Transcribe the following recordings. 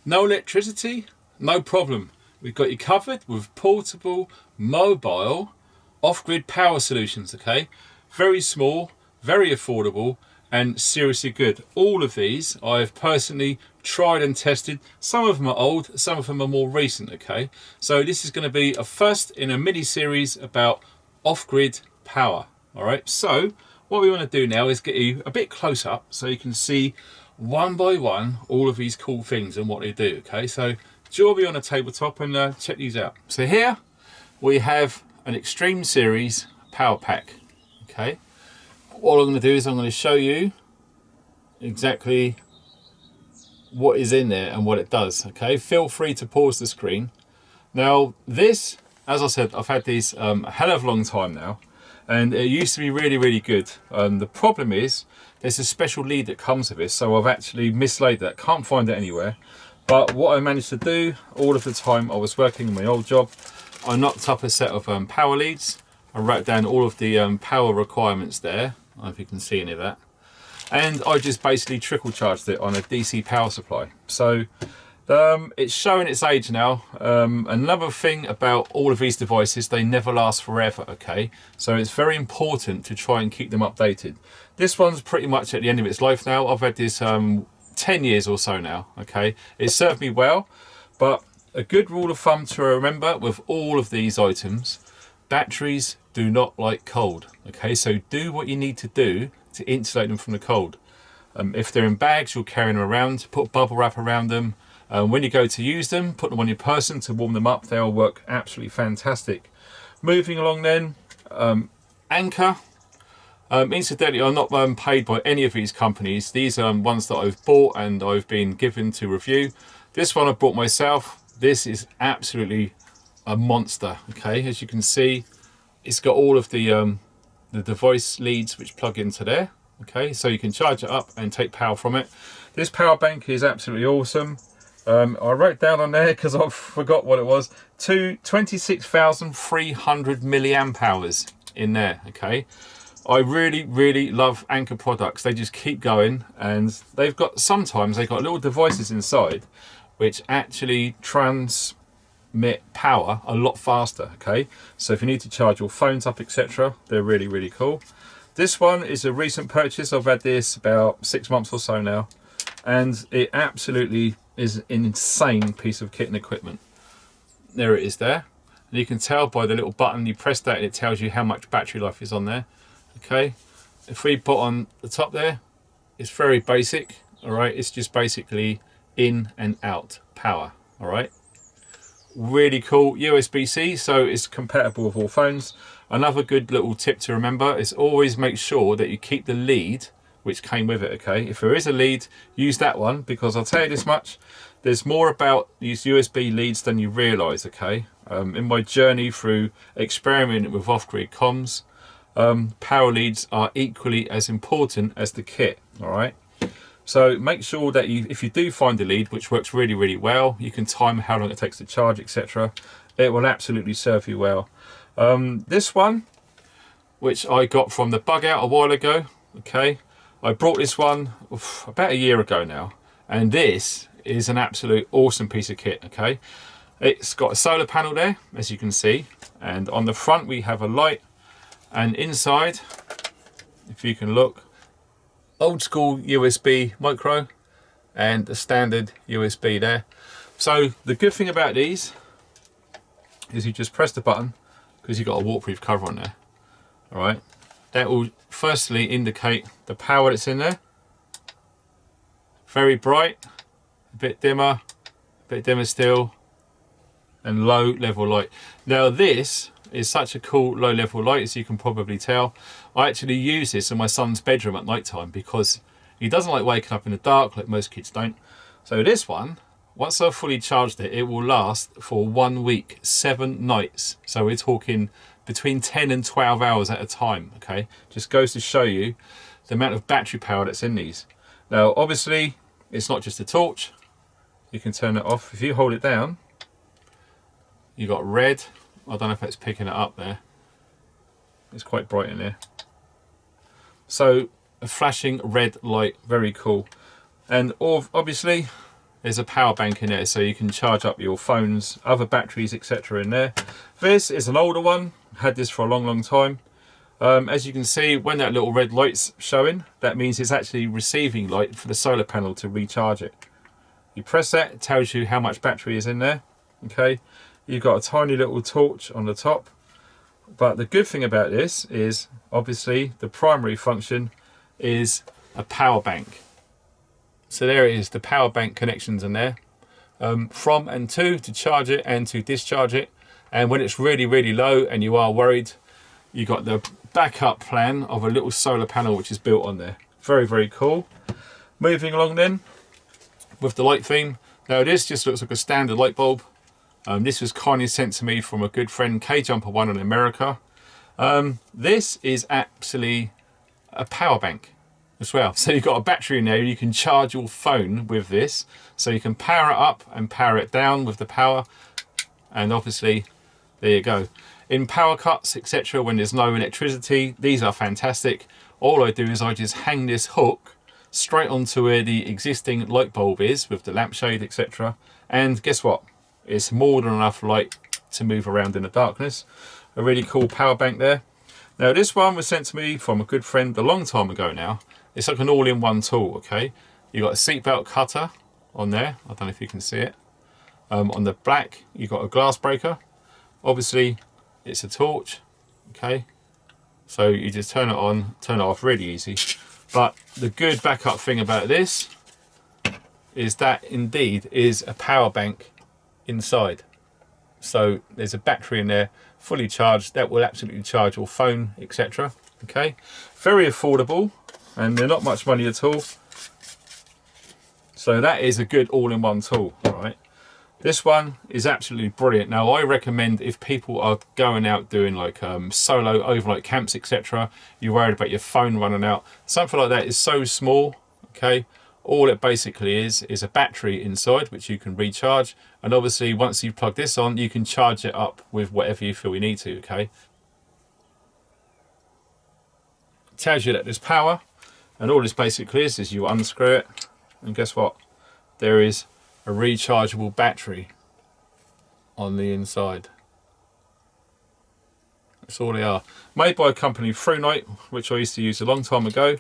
No electricity? No problem. We've got you covered with portable, mobile, off-grid power solutions, okay? Very small, very affordable, and seriously good. All of these I've personally tried and tested. Some of them are old, some of them are more recent, okay? So this is going to be a first in a mini series about off-grid power, all right? So what we want to do now is get you a bit close up so you can see one by one all of these cool things and what they do, okay? So join me on a tabletop and check these out. So here we have an Extreme Series power pack, okay? What I'm going to do is I'm going to show you exactly what is in there and what it does, okay? Feel free to pause the screen. Now this, as I said, I've had these a hell of a long time now, and it used to be really, really good. The problem is there's a special lead that comes with this, so I've actually mislaid that, can't find it anywhere. But what I managed to do all of the time I was working in my old job, I knocked up a set of power leads. I wrote down all of the power requirements there. I don't know if you can see any of that. And I just basically trickle charged it on a DC power supply. So it's showing its age now. Another thing about all of these devices, they never last forever, okay? So it's very important to try and keep them updated. This one's pretty much at the end of its life now. I've had this 10 years or so now, okay? It served me well, but a good rule of thumb to remember with all of these items, batteries do not like cold, okay? So do what you need to do to insulate them from the cold. If they're in bags, you'll carry them around, put bubble wrap around them. When you go to use them, put them on your person to warm them up. They'll work absolutely fantastic. Moving along then, Anker. Incidentally, I'm not paid by any of these companies. These are ones that I've bought and I've been given to review. This one I bought myself. This is absolutely a monster, okay? As you can see, it's got all of the device leads which plug into there, okay? So you can charge it up and take power from it. This power bank is absolutely awesome. I wrote down on there because I forgot what it was, 26,300 milliamp hours in there, okay? I really, really love Anker products. They just keep going, and sometimes they've got little devices inside which actually transmit power a lot faster, okay? So if you need to charge your phones up, etc., they're really, really cool. This one is a recent purchase. I've had this about 6 months or so now, and it absolutely is an insane piece of kit and equipment. There it is there. And you can tell by the little button, you press that and it tells you how much battery life is on there. Okay, if we put on the top there, it's very basic, all right? It's just basically in and out power, all right? Really cool. USB-C, so it's compatible with all phones. Another good little tip to remember is always make sure that you keep the lead which came with it, okay? If there is a lead, use that one, because I'll tell you this much, there's more about these USB leads than you realise, okay? In my journey through experimenting with off-grid comms, power leads are equally as important as the kit, all right? So make sure that if you do find a lead which works really, really well, you can time how long it takes to charge, etc. It will absolutely serve you well. This one, which I got from the Bug Out a while ago, okay? I brought this one about a year ago now, and this is an absolute awesome piece of kit, okay? It's got a solar panel there, as you can see, and on the front we have a light, and inside, if you can look, old school USB micro and a standard USB there. So the good thing about these is you just press the button, because you've got a waterproof cover on there, all right? That will firstly indicate the power that's in there. Very bright, a bit dimmer still, and low level light. Now this is such a cool low level light, as you can probably tell. I actually use this in my son's bedroom at night time because he doesn't like waking up in the dark like most kids don't. So this one, once I've fully charged it, it will last for 1 week, 7 nights. So we're talking between 10 and 12 hours at a time, okay? Just goes to show you the amount of battery power that's in these. Now, obviously, it's not just a torch. You can turn it off. If you hold it down, you've got red. I don't know if that's picking it up there. It's quite bright in there. So, a flashing red light, very cool. And obviously, there's a power bank in there, so you can charge up your phones, other batteries, etc. in there. This is an older one, had this for a long time. As you can see, when that little red light's showing, that means it's actually receiving light for the solar panel to recharge it. You press that, it tells you how much battery is in there. Okay, you've got a tiny little torch on the top, but the good thing about this is obviously the primary function is a power bank. So there it is, the power bank connections in there, from and to charge it and to discharge it. And when it's really low and you are worried, you got the backup plan of a little solar panel which is built on there. Very cool. Moving along then with the light theme. Now this just looks like a standard light bulb. This was kindly sent to me from a good friend, K-Jumper1 in America. This is actually a power bank as well. So you've got a battery in there, you can charge your phone with this. So you can power it up and power it down with the power. And obviously, there you go. In power cuts, etc., when there's no electricity, these are fantastic. All I do is I just hang this hook straight onto where the existing light bulb is with the lampshade, etc. And guess what? It's more than enough light to move around in the darkness. A really cool power bank there. Now this one was sent to me from a good friend a long time ago now. It's like an all-in-one tool, okay? You've got a seatbelt cutter on there. I don't know if you can see it. On the back, you've got a glass breaker. Obviously, it's a torch, okay? So you just turn it on, turn it off, really easy. But the good backup thing about this is that indeed is a power bank inside. So there's a battery in there, fully charged, that will absolutely charge your phone, etc. Okay, very affordable, and they're not much money at all. So that is a good all-in-one tool, all right? This one is absolutely brilliant. Now I recommend if people are going out doing like solo overnight camps, etc., you're worried about your phone running out, something like that is so small, okay? All it basically is a battery inside which you can recharge, and obviously once you plug this on you can charge it up with whatever you feel you need to, okay? It tells you that there's power, and all this basically is you unscrew it, and guess what? There is a rechargeable battery on the inside. That's all they are. Made by a company, ThruNite, which I used to use a long time ago.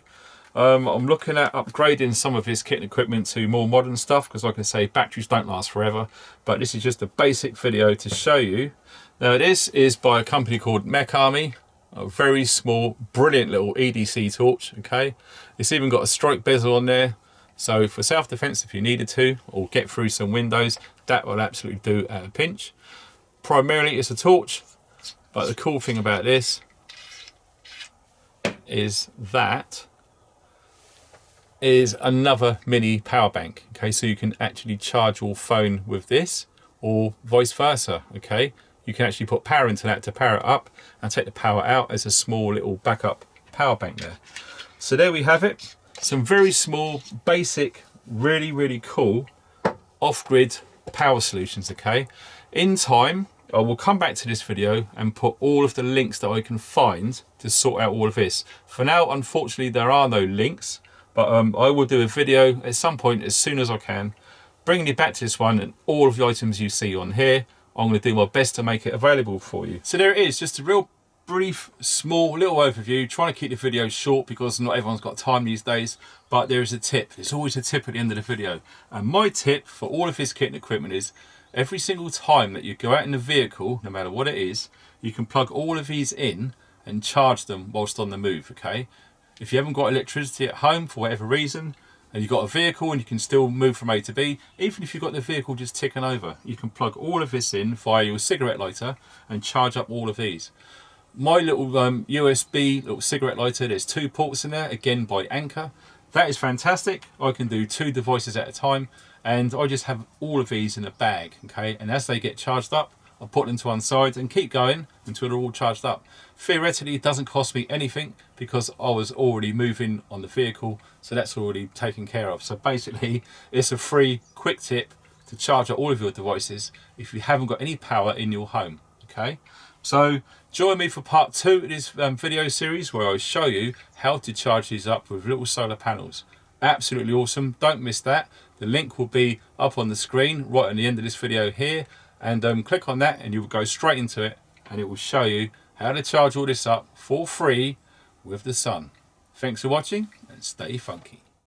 I'm looking at upgrading some of this kit and equipment to more modern stuff because, like I say, batteries don't last forever. But this is just a basic video to show you. Now this is by a company called Mech Army. A very small, brilliant little EDC torch, okay? It's even got a strike bezel on there. So for self-defense, if you needed to, or get through some windows, that will absolutely do at a pinch. Primarily it's a torch, but the cool thing about this is that is another mini power bank, okay? So you can actually charge your phone with this, or vice versa, okay? You can actually put power into that to power it up and take the power out as a small little backup power bank there. So there we have it. Some very small, basic, really cool off-grid power solutions, okay? In time, I will come back to this video and put all of the links that I can find to sort out all of this. For now, unfortunately, there are no links, but I will do a video at some point as soon as I can, bringing you back to this one and all of the items you see on here. I'm going to do my best to make it available for you. So there it is, just a real brief, small little overview, trying to keep the video short because not everyone's got time these days, but there is a tip. There's always a tip at the end of the video. And my tip for all of this kit and equipment is every single time that you go out in the vehicle, no matter what it is, you can plug all of these in and charge them whilst on the move, okay? If you haven't got electricity at home for whatever reason, and you've got a vehicle and you can still move from A to B, even if you've got the vehicle just ticking over, you can plug all of this in via your cigarette lighter and charge up all of these. My little USB little cigarette lighter, there's 2 ports in there, again by Anker. That is fantastic. I can do 2 devices at a time, and I just have all of these in a bag, okay? And as they get charged up, I put them to one side and keep going until they're all charged up. Theoretically, it doesn't cost me anything because I was already moving on the vehicle, so that's already taken care of. So basically, it's a free, quick tip to charge up all of your devices if you haven't got any power in your home, okay? So join me for part 2 of this video series where I show you how to charge these up with little solar panels. Absolutely awesome, don't miss that. The link will be up on the screen right at the end of this video here, and click on that and you'll go straight into it, and it will show you how to charge all this up for free with the sun. Thanks for watching and stay funky.